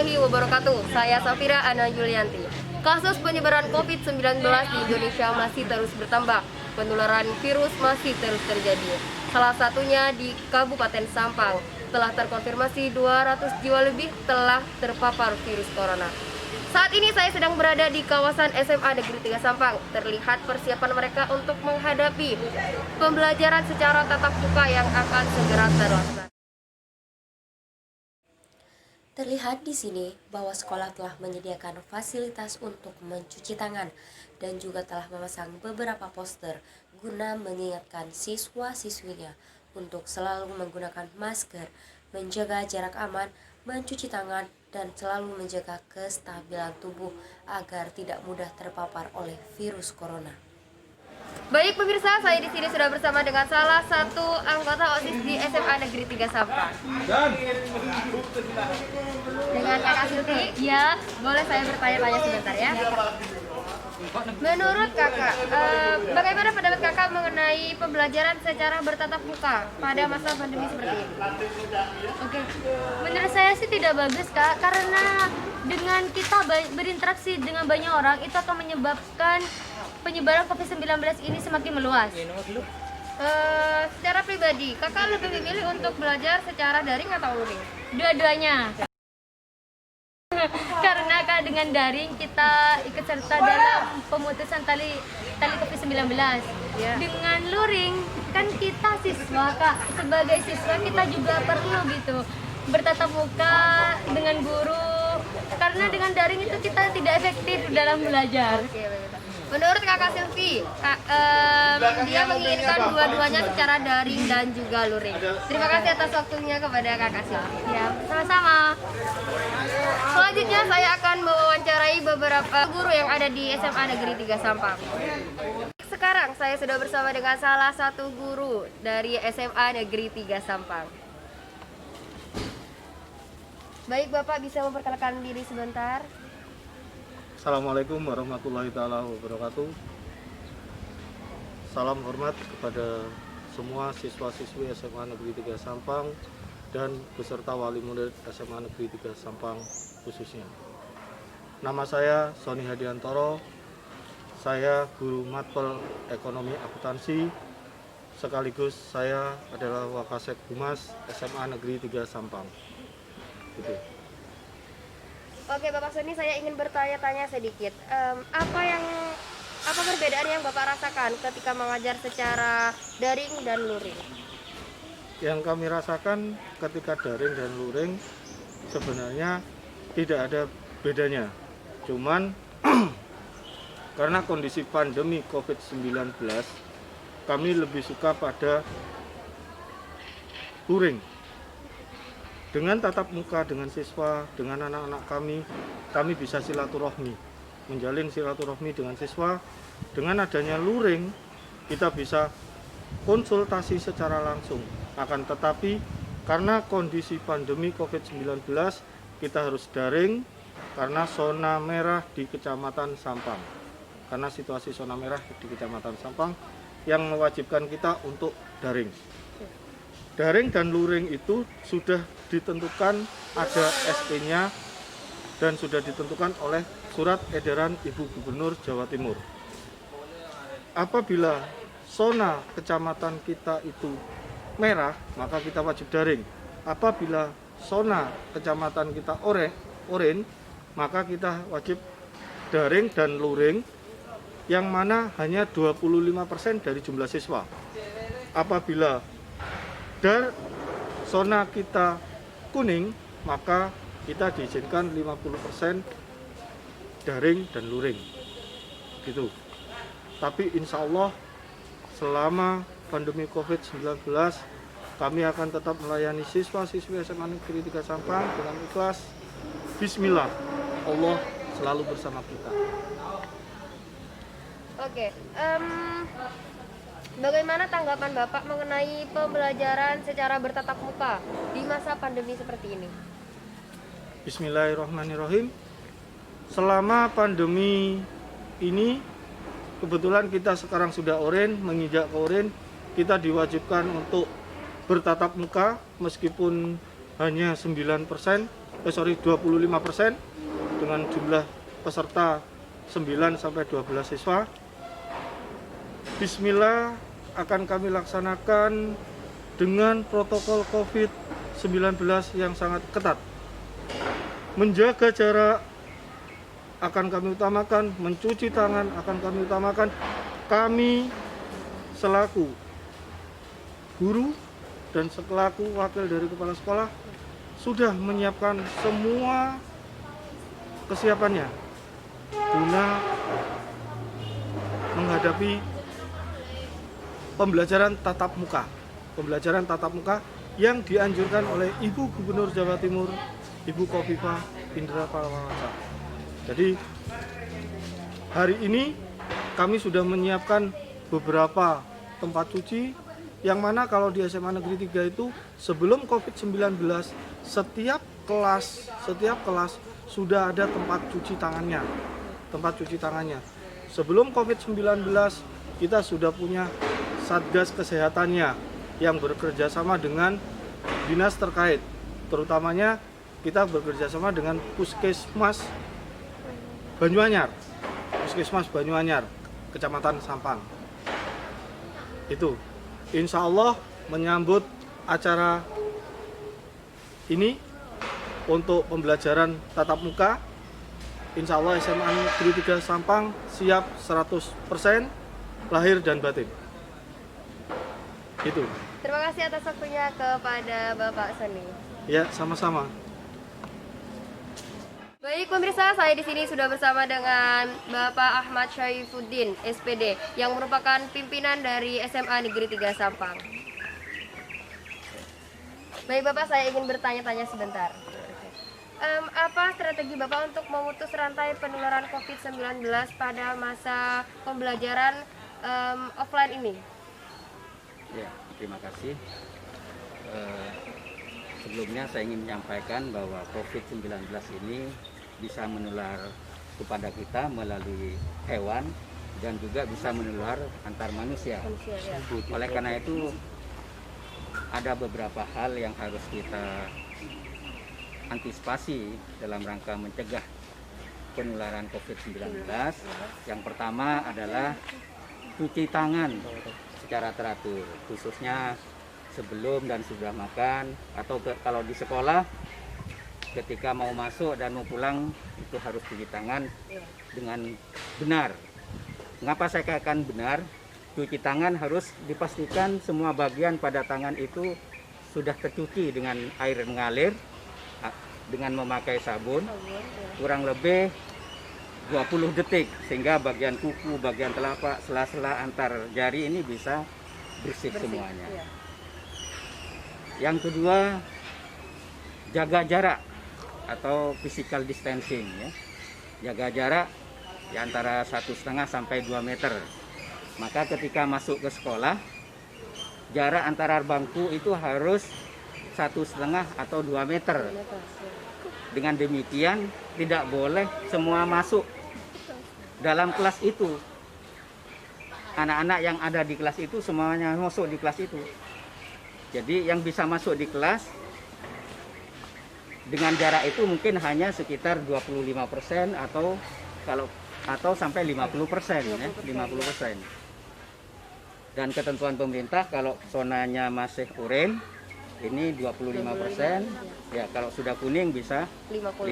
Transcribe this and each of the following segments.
warahmatullahi wabarakatuh. Saya Safira Ana Yulianti. Kasus penyebaran COVID-19 di Indonesia masih terus bertambah. Penularan virus masih terus terjadi. Salah satunya di Kabupaten Sampang. Telah terkonfirmasi 200 jiwa lebih telah terpapar virus corona. Saat ini saya sedang berada di kawasan SMA Negeri 3 Sampang. Terlihat persiapan mereka untuk menghadapi pembelajaran secara tatap muka yang akan segera terlaksana. Terlihat di sini bahwa sekolah telah menyediakan fasilitas untuk mencuci tangan dan juga telah memasang beberapa poster guna mengingatkan siswa-siswinya untuk selalu menggunakan masker, menjaga jarak aman, mencuci tangan, dan selalu menjaga kestabilan tubuh agar tidak mudah terpapar oleh virus corona. Baik pemirsa, saya di sini sudah bersama dengan salah satu anggota OSIS di SMA Negeri 3 Sampang. Dengan Kakak Silvi, ya, boleh saya bertanya-tanya sebentar ya. Menurut Kakak, bagaimana pendapat Kakak mengenai pembelajaran secara bertatap muka pada masa pandemi seperti ini? Oke, menurut saya sih tidak bagus Kak, karena dengan kita berinteraksi dengan banyak orang itu akan menyebabkan penyebaran COVID-19 ini semakin meluas. Secara pribadi, Kakak lebih memilih untuk belajar secara daring atau luring? Dua-duanya. Karena Kak, dengan daring kita ikut serta dalam pemutusan tali COVID-19. Ya. Dengan luring kan kita siswa Kak, sebagai siswa kita juga perlu gitu bertatap muka dengan guru, karena dengan daring itu kita tidak efektif dalam belajar. Oke, menurut Kakak Silvi, dia menginginkan dua-duanya secara daring dan juga luring. Terima kasih atas waktunya kepada Kakak Silvi. Ya, sama-sama. Selanjutnya saya akan mewawancarai beberapa guru yang ada di SMA Negeri 3 Sampang. Sekarang saya sudah bersama dengan salah satu guru dari SMA Negeri 3 Sampang. Baik Bapak, bisa memperkenalkan diri sebentar? Assalamualaikum warahmatullahi taala wabarakatuh. Salam hormat kepada semua siswa-siswi SMA Negeri 3 Sampang dan beserta wali murid SMA Negeri 3 Sampang khususnya. Nama saya Sony Hadiantoro. Saya guru Matpel Ekonomi Akuntansi. Sekaligus saya adalah Wakasek Humas SMA Negeri 3 Sampang. Gitu. Oke Bapak Sony, saya ingin bertanya-tanya sedikit. Apa perbedaan yang Bapak rasakan ketika mengajar secara daring dan luring? Yang kami rasakan ketika daring dan luring sebenarnya tidak ada bedanya. Cuman karena kondisi pandemi COVID-19, kami lebih suka pada luring. Dengan tatap muka dengan siswa, dengan anak-anak kami bisa silaturahmi, menjalin silaturahmi dengan siswa. Dengan adanya luring, kita bisa konsultasi secara langsung. Akan tetapi, karena kondisi pandemi COVID-19, kita harus daring karena zona merah di Kecamatan Sampang. Karena situasi zona merah di Kecamatan Sampang yang mewajibkan kita untuk daring. Daring dan luring itu sudah ditentukan, ada SP-nya dan sudah ditentukan oleh surat edaran Ibu Gubernur Jawa Timur. Apabila zona kecamatan kita itu merah, maka kita wajib daring. Apabila zona kecamatan kita oranye, maka kita wajib daring dan luring, yang mana hanya 25% dari jumlah siswa. Apabila zona kita kuning, maka kita diizinkan 50% daring dan luring gitu. Tapi insya Allah selama pandemi COVID-19 kami akan tetap melayani siswa-siswi SMA Negeri 3 Sampang dengan ikhlas. Bismillah, Allah selalu bersama kita. Oke, bagaimana tanggapan Bapak mengenai pembelajaran secara bertatap muka di masa pandemi seperti ini? Bismillahirrahmanirrahim. Selama pandemi ini, kebetulan kita sekarang sudah oranye, menginjak ke oranye, kita diwajibkan untuk bertatap muka meskipun hanya 9%, 25% dengan jumlah peserta 9 sampai 12 siswa. Bismillah akan kami laksanakan dengan protokol COVID-19 yang sangat ketat. Menjaga jarak akan kami utamakan, mencuci tangan akan kami utamakan. Kami selaku guru dan selaku wakil dari kepala sekolah sudah menyiapkan semua kesiapannya guna menghadapi pembelajaran tatap muka. Pembelajaran tatap muka yang dianjurkan oleh Ibu Gubernur Jawa Timur, Ibu Khofifah Indra Parawansa. Jadi hari ini kami sudah menyiapkan beberapa tempat cuci yang mana kalau di SMA Negeri 3 itu sebelum COVID-19 setiap kelas sudah ada tempat cuci tangannya. Sebelum COVID-19 kita sudah punya Satgas Kesehatannya yang bekerja sama dengan dinas terkait. Terutamanya kita bekerja sama dengan Puskesmas Banyuanyar, Kecamatan Sampang. Itu insya Allah menyambut acara ini untuk pembelajaran tatap muka. Insya Allah SMA Negeri 3 Sampang siap 100% lahir dan batin. Itu. Terima kasih atas waktunya kepada Bapak Sony. Ya, sama-sama. Baik pemirsa, saya di sini sudah bersama dengan Bapak Ahmad Syaifuddin, SPD, yang merupakan pimpinan dari SMA Negeri 3 Sampang. Baik Bapak, saya ingin bertanya-tanya sebentar. Apa strategi Bapak untuk memutus rantai penularan COVID-19 pada masa pembelajaran offline ini? Ya, terima kasih. Sebelumnya saya ingin menyampaikan bahwa COVID-19 ini bisa menular kepada kita melalui hewan dan juga bisa menular antar manusia. Ya. Oleh karena itu ada beberapa hal yang harus kita antisipasi dalam rangka mencegah penularan COVID-19. Yang pertama adalah cuci tangan secara teratur, khususnya sebelum dan sudah makan, atau kalau di sekolah ketika mau masuk dan mau pulang itu harus cuci tangan dengan benar. Mengapa saya katakan benar? Cuci tangan harus dipastikan semua bagian pada tangan itu sudah tercuci dengan air mengalir dengan memakai sabun kurang lebih 20 detik sehingga bagian kuku, bagian telapak, sela-sela antar jari ini bisa bersih semuanya. Ya. Yang kedua, jaga jarak atau physical distancing ya. Jaga jarak di antara 1,5 sampai 2 meter. Maka ketika masuk ke sekolah, jarak antara bangku itu harus 1,5 atau 2 meter. Dengan demikian tidak boleh semua masuk dalam kelas itu. Anak-anak yang ada di kelas itu semuanya masuk di kelas itu. Jadi yang bisa masuk di kelas dengan jarak itu mungkin hanya sekitar 25% atau sampai 50% ya, 50%. Dan ketentuan pemerintah kalau zonanya masih oranye ini 25%, ya kalau sudah kuning bisa 50%.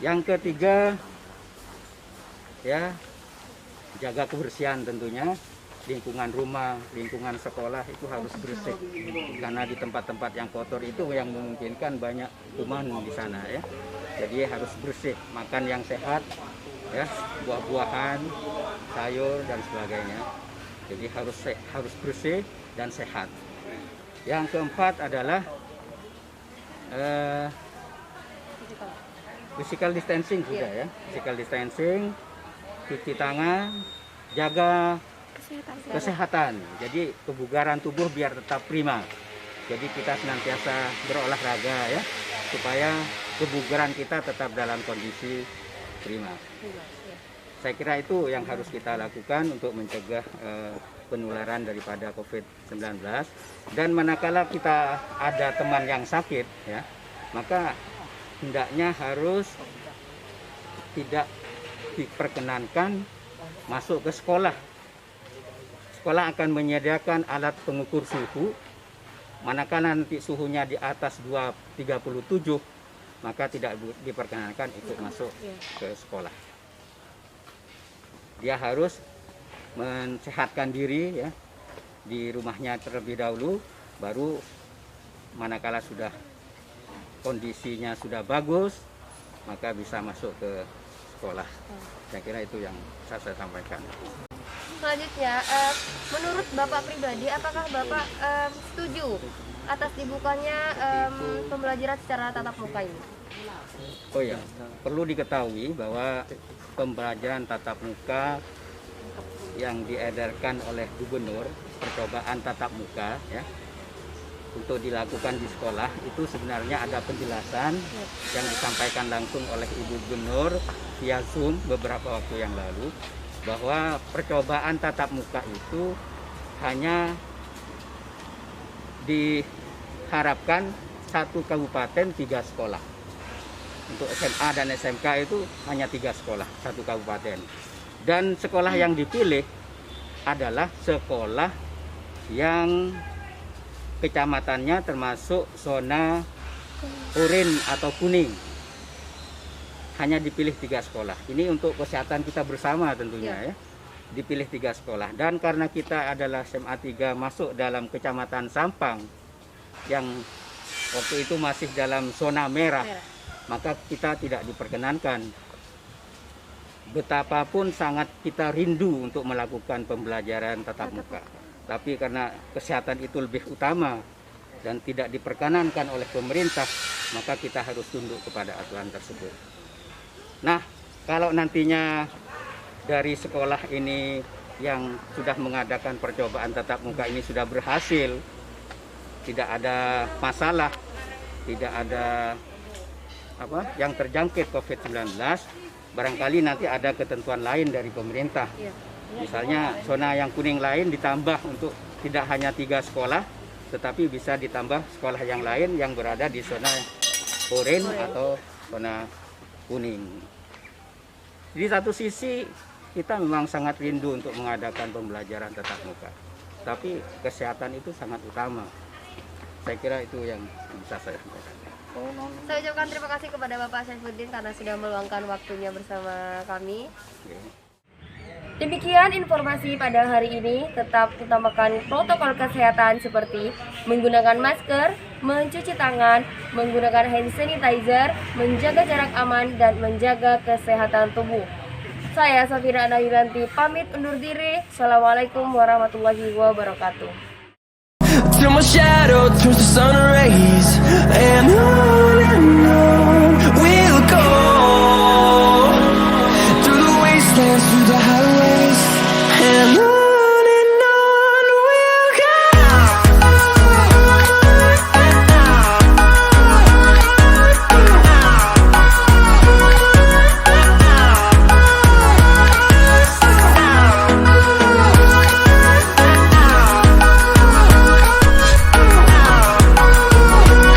Yang ketiga ya jaga kebersihan tentunya. Lingkungan rumah, lingkungan sekolah itu harus bersih karena di tempat-tempat yang kotor itu yang memungkinkan banyak kuman di sana ya. Jadi harus bersih, makan yang sehat ya, buah-buahan, sayur dan sebagainya. Jadi harus bersih dan sehat. Yang keempat adalah physical distancing juga ya. Physical distancing, cuci tangan, jaga kesehatan. Jadi kebugaran tubuh biar tetap prima. Jadi kita senantiasa berolahraga ya supaya kebugaran kita tetap dalam kondisi prima. Saya kira itu yang harus kita lakukan untuk mencegah penularan daripada COVID-19. Dan manakala kita ada teman yang sakit, ya, maka hendaknya harus tidak diperkenankan masuk ke sekolah. Sekolah akan menyediakan alat pengukur suhu. Manakala nanti suhunya di atas 37, maka tidak diperkenankan ikut masuk ke sekolah. Dia harus mensehatkan diri, ya, di rumahnya terlebih dahulu, baru manakala sudah kondisinya sudah bagus, maka bisa masuk ke sekolah. Saya kira itu yang saya sampaikan. Selanjutnya, menurut Bapak pribadi, apakah Bapak setuju atas dibukanya pembelajaran secara tatap muka ini? Oh ya, perlu diketahui bahwa pembelajaran tatap muka yang diedarkan oleh gubernur, percobaan tatap muka, ya, untuk dilakukan di sekolah, itu sebenarnya ada penjelasan yang disampaikan langsung oleh Ibu Gubernur via Zoom beberapa waktu yang lalu, bahwa percobaan tatap muka itu hanya diharapkan 1 kabupaten 3 sekolah. Untuk SMA dan SMK itu hanya 3 sekolah, 1 kabupaten. Dan sekolah yang dipilih adalah sekolah yang kecamatannya termasuk zona oranye atau kuning. Hanya dipilih 3 sekolah. Ini untuk kesehatan kita bersama tentunya, ya. Dipilih 3 sekolah. Dan karena kita adalah SMA 3 masuk dalam kecamatan Sampang yang waktu itu masih dalam zona merah, maka kita tidak diperkenankan. Betapapun sangat kita rindu untuk melakukan pembelajaran tatap muka, tapi karena kesehatan itu lebih utama dan tidak diperkenankan oleh pemerintah, maka kita harus tunduk kepada aturan tersebut. Nah, kalau nantinya dari sekolah ini yang sudah mengadakan percobaan tatap muka ini sudah berhasil, tidak ada masalah, tidak ada yang terjangkit COVID-19, barangkali nanti ada ketentuan lain dari pemerintah. Misalnya zona yang kuning lain ditambah untuk tidak hanya 3 sekolah, tetapi bisa ditambah sekolah yang lain yang berada di zona oranye atau zona kuning. Di satu sisi kita memang sangat rindu untuk mengadakan pembelajaran tatap muka, tapi kesehatan itu sangat utama. Saya kira itu yang bisa saya sampaikan. Saya ucapkan terima kasih kepada Bapak Saifuddin karena sudah meluangkan waktunya bersama kami. Demikian informasi pada hari ini. Tetap utamakan protokol kesehatan seperti menggunakan masker, mencuci tangan, menggunakan hand sanitizer, menjaga jarak aman, dan menjaga kesehatan tubuh. Saya Safira Yulianti pamit undur diri. Assalamualaikum warahmatullahi wabarakatuh. Till my shadow turns to sun rays, and